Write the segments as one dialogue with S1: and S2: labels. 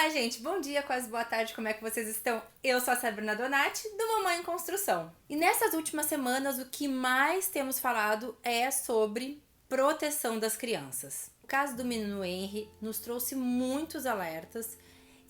S1: Olá, gente! Bom dia, quase boa tarde, como é que vocês estão? Eu sou a Sabrina Donati, do Mamãe em Construção. E nessas últimas semanas, o que mais temos falado é sobre proteção das crianças. O caso do menino Henry nos trouxe muitos alertas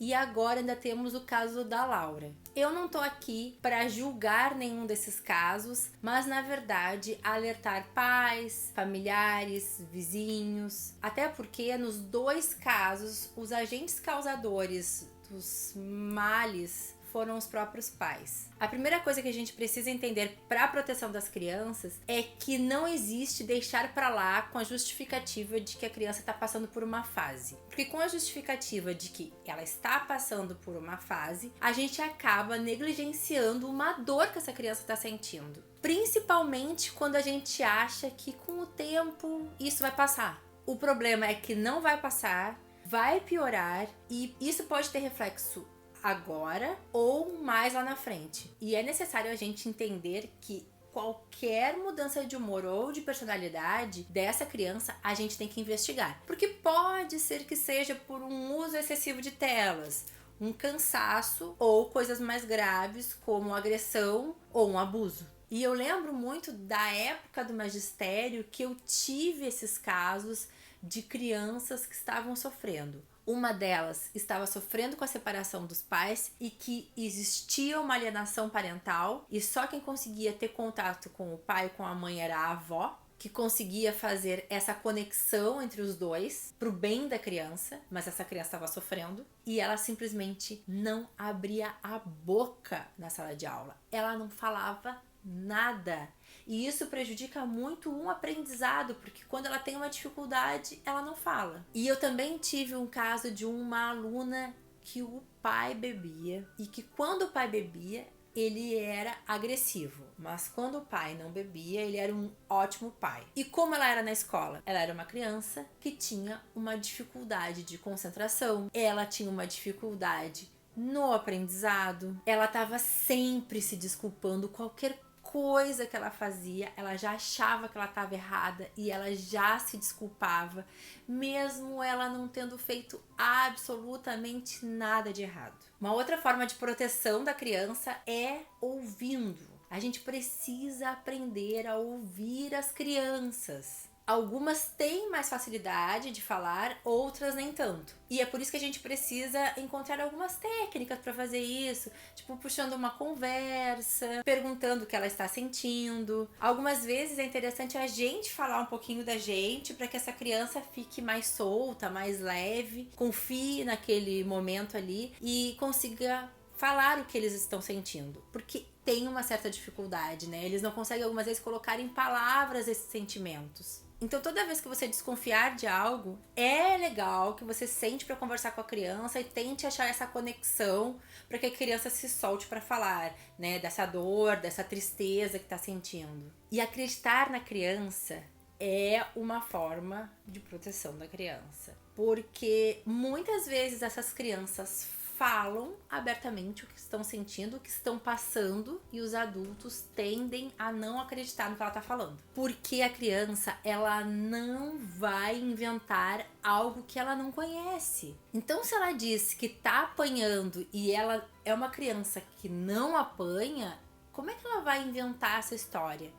S1: e agora ainda temos o caso da Laura. Eu não tô aqui para julgar nenhum desses casos, mas na verdade alertar pais, familiares, vizinhos, até porque nos dois casos os agentes causadores dos males foram os próprios pais. A primeira coisa que a gente precisa entender para a proteção das crianças é que não existe deixar para lá com a justificativa de que a criança está passando por uma fase. Porque com a justificativa de que ela está passando por uma fase, a gente acaba negligenciando uma dor que essa criança está sentindo. Principalmente quando a gente acha que com o tempo isso vai passar. O problema é que não vai passar, vai piorar e isso pode ter reflexo agora ou mais lá na frente. E é necessário a gente entender que qualquer mudança de humor ou de personalidade dessa criança a gente tem que investigar. Porque pode ser que seja por um uso excessivo de telas, um cansaço ou coisas mais graves como agressão ou um abuso. E eu lembro muito da época do magistério que eu tive esses casos de crianças que estavam sofrendo. Uma delas estava sofrendo com a separação dos pais e que existia uma alienação parental e só quem conseguia ter contato com o pai e com a mãe era a avó, que conseguia fazer essa conexão entre os dois pro bem da criança, mas essa criança estava sofrendo e ela simplesmente não abria a boca na sala de aula. Ela não falava nada. E isso prejudica muito um aprendizado, porque quando ela tem uma dificuldade, ela não fala. E eu também tive um caso de uma aluna que o pai bebia e que quando o pai bebia, ele era agressivo, mas quando o pai não bebia, ele era um ótimo pai. E como ela era na escola? Ela era uma criança que tinha uma dificuldade de concentração, ela tinha uma dificuldade no aprendizado, ela estava sempre se desculpando, qualquer coisa que ela fazia, ela já achava que ela estava errada e ela já se desculpava, mesmo ela não tendo feito absolutamente nada de errado. Uma outra forma de proteção da criança é ouvindo. A gente precisa aprender a ouvir as crianças. Algumas têm mais facilidade de falar, outras nem tanto. E é por isso que a gente precisa encontrar algumas técnicas para fazer isso, tipo puxando uma conversa, perguntando o que ela está sentindo. Algumas vezes é interessante a gente falar um pouquinho da gente para que essa criança fique mais solta, mais leve, confie naquele momento ali e consiga falar o que eles estão sentindo, porque tem uma certa dificuldade, né? Eles não conseguem algumas vezes colocar em palavras esses sentimentos. Então toda vez que você desconfiar de algo, é legal que você sente para conversar com a criança e tente achar essa conexão para que a criança se solte para falar, né, dessa dor, dessa tristeza que está sentindo. E acreditar na criança é uma forma de proteção da criança, porque muitas vezes essas crianças falam abertamente o que estão sentindo, o que estão passando, e os adultos tendem a não acreditar no que ela está falando. Porque a criança, ela não vai inventar algo que ela não conhece. Então, se ela diz que tá apanhando e ela é uma criança que não apanha, como é que ela vai inventar essa história?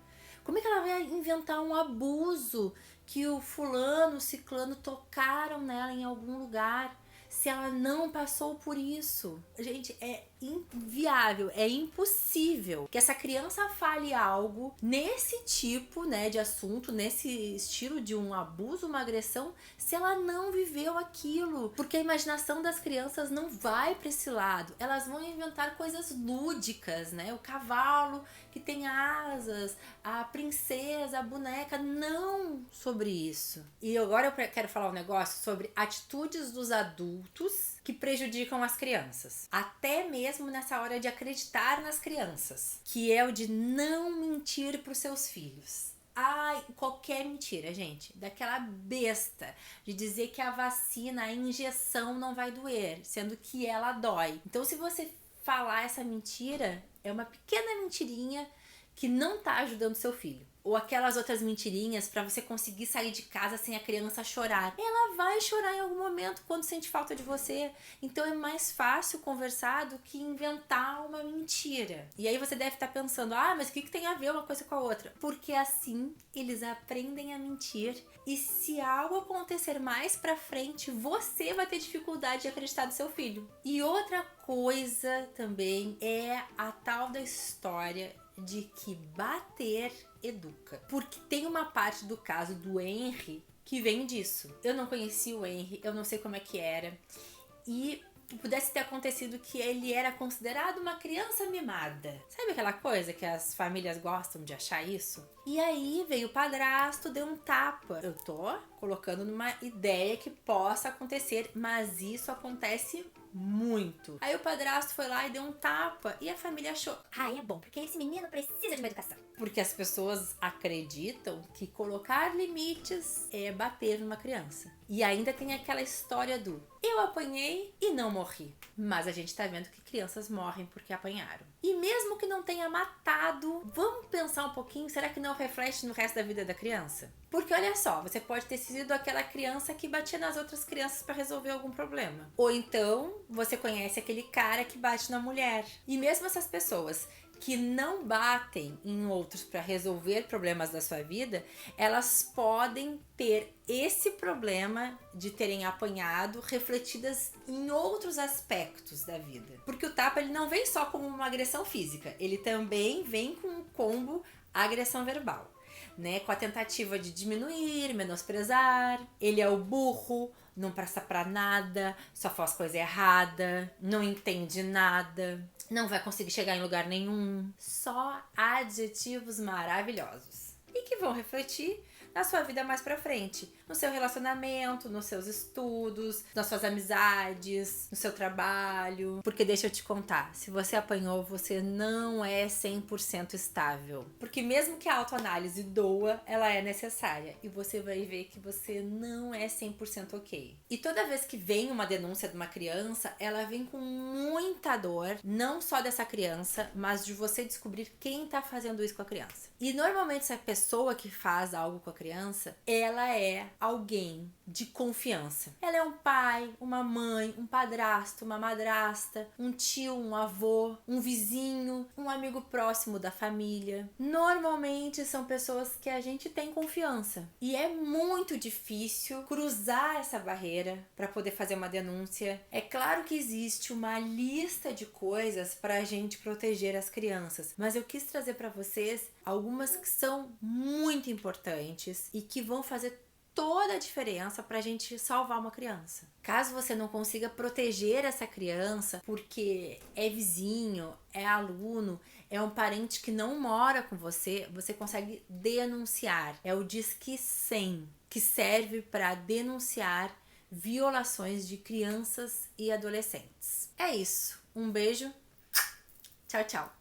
S1: Como é que ela vai inventar um abuso que o fulano, o ciclano tocaram nela em algum lugar? Se ela não passou por isso. Gente, é inviável, é impossível que essa criança fale algo nesse tipo, né, de assunto, nesse estilo de um abuso, uma agressão, se ela não viveu aquilo. Porque a imaginação das crianças não vai para esse lado. Elas vão inventar coisas lúdicas, né? O cavalo que tem asas, a princesa, a boneca, não sobre isso. E agora eu quero falar um negócio sobre atitudes dos adultos que prejudicam as crianças. Até mesmo nessa hora de acreditar nas crianças, que é o de não mentir para os seus filhos. Ai, qualquer mentira, gente, daquela besta de dizer que a vacina, a injeção não vai doer, sendo que ela dói. Então, se você falar essa mentira, é uma pequena mentirinha que não tá ajudando seu filho. ou aquelas outras mentirinhas para você conseguir sair de casa sem a criança chorar. Ela vai chorar em algum momento quando sente falta de você. Então é mais fácil conversar do que inventar uma mentira. E aí você deve estar pensando, mas o que tem a ver uma coisa com a outra? Porque assim eles aprendem a mentir, e se algo acontecer mais pra frente, você vai ter dificuldade de acreditar no seu filho. E outra coisa também é a tal da história de que bater educa. Porque tem uma parte do caso do Henry que vem disso. Eu não conheci o Henry, eu não sei como é que era. E pudesse ter acontecido que ele era considerado uma criança mimada. Sabe aquela coisa que as famílias gostam de achar isso? E aí veio o padrasto, deu um tapa. Eu tô colocando numa ideia que possa acontecer, mas isso acontece muito. Aí o padrasto foi lá e deu um tapa e a família achou,
S2: É bom, porque esse menino precisa de uma educação.
S1: porque as pessoas acreditam que colocar limites é bater numa criança. E ainda tem aquela história do eu apanhei e não morri. Mas a gente tá vendo que crianças morrem porque apanharam. E mesmo que não tenha matado, vamos pensar um pouquinho, será que não reflete no resto da vida da criança? Porque olha só, você pode ter sido aquela criança que batia nas outras crianças para resolver algum problema. Ou então, você conhece aquele cara que bate na mulher. E mesmo essas pessoas que não batem em outros para resolver problemas da sua vida, elas podem ter esse problema de terem apanhado refletidas em outros aspectos da vida. Porque o tapa ele não vem só como uma agressão física, ele também vem com um combo agressão verbal. Né, com a tentativa de diminuir, menosprezar, ele é o burro, não presta pra nada, só faz coisa errada, não entende nada, não vai conseguir chegar em lugar nenhum. Só adjetivos maravilhosos e que vão refletir na sua vida mais pra frente, no seu relacionamento, nos seus estudos, nas suas amizades, no seu trabalho. Porque deixa eu te contar, se você apanhou, você não é 100% estável. Porque mesmo que a autoanálise doa, ela é necessária. E você vai ver que você não é 100% ok. E toda vez que vem uma denúncia de uma criança, ela vem com muita dor, não só dessa criança, mas de você descobrir quem tá fazendo isso com a criança. E normalmente essa pessoa que faz algo com a criança, ela é alguém de confiança. Ela é um pai, uma mãe, um padrasto, uma madrasta, um tio, um avô, um vizinho, um amigo próximo da família. Normalmente são pessoas que a gente tem confiança. E é muito difícil cruzar essa barreira para poder fazer uma denúncia. É claro que existe uma lista de coisas para a gente proteger as crianças, mas eu quis trazer para vocês algumas que são muito importantes e que vão fazer toda a diferença para a gente salvar uma criança. Caso você não consiga proteger essa criança porque é vizinho, é aluno, é um parente que não mora com você, você consegue denunciar. É o Disque 100, que serve para denunciar violações de crianças e adolescentes. É isso. Um beijo. Tchau, tchau.